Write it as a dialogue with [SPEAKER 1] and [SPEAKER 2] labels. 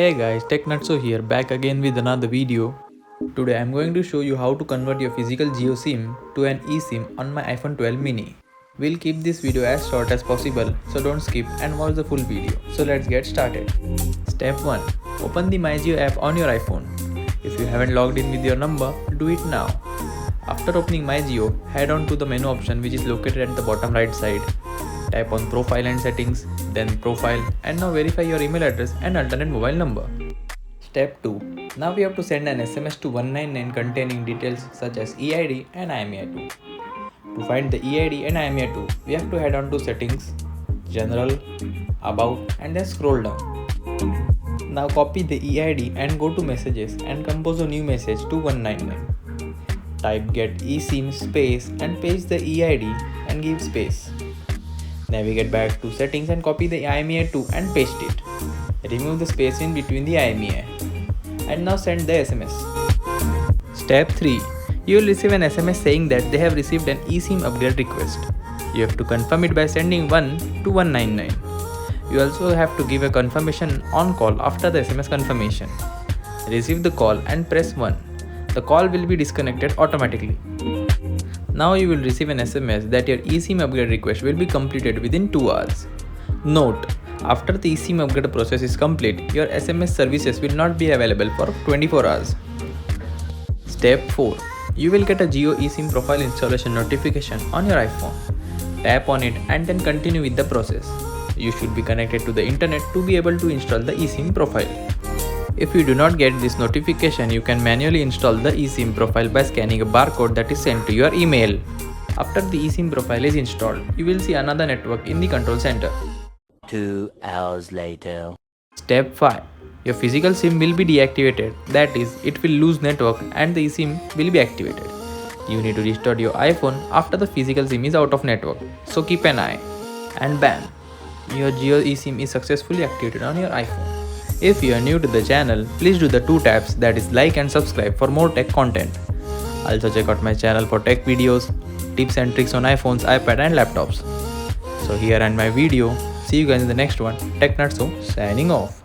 [SPEAKER 1] Hey guys, TechNutso here, back again with another video. Today I'm going to show you how to convert your physical Jio SIM to an eSIM on my iPhone 12 mini. We'll keep this video as short as possible, so don't skip and watch the full video. So let's get started. Step 1. Open the MyJio app on your iPhone. If you haven't logged in with your number, do it now. After opening MyJio, head on to the menu option which is located at the bottom right side. Tap on Profile and Settings, then Profile, and now verify your email address and alternate mobile number. Step 2. Now we have to send an SMS to 199 containing details such as EID and IMEI2. To find the EID and IMEI2, we have to head on to Settings, General, About, and then scroll down. Now copy the EID and go to Messages and compose a new message to 199. Type get eSIM space and paste the EID and give space. Navigate back to settings and copy the IMEI2 and paste it. Remove the space in between the IMEI. And now send the SMS. Step 3. You will receive an SMS saying that they have received an eSIM upgrade request. You have to confirm it by sending 1 to 199. You also have to give a confirmation on call after the SMS confirmation. Receive the call and press 1. The call will be disconnected automatically. Now you will receive an SMS that your eSIM upgrade request will be completed within 2 hours. Note: after the eSIM upgrade process is complete, your SMS services will not be available for 24 hours. Step 4. You will get a Jio eSIM profile installation notification on your iPhone. Tap on it and then continue with the process. You should be connected to the internet to be able to install the eSIM profile. If you do not get this notification, you can manually install the eSIM profile by scanning a barcode that is sent to your email. After the eSIM profile is installed, you will see another network in the control center.
[SPEAKER 2] 2 hours later.
[SPEAKER 1] Step 5. Your physical SIM will be deactivated, that is, it will lose network and the eSIM will be activated. You need to restart your iPhone after the physical SIM is out of network, so keep an eye. And bam! Your Jio eSIM is successfully activated on your iPhone. If you are new to the channel, please do the 2 taps, that is like and subscribe for more tech content. Also check out my channel for tech videos, tips and tricks on iPhones, iPad and laptops. So here ends my video. See you guys in the next one. TechNutso signing off.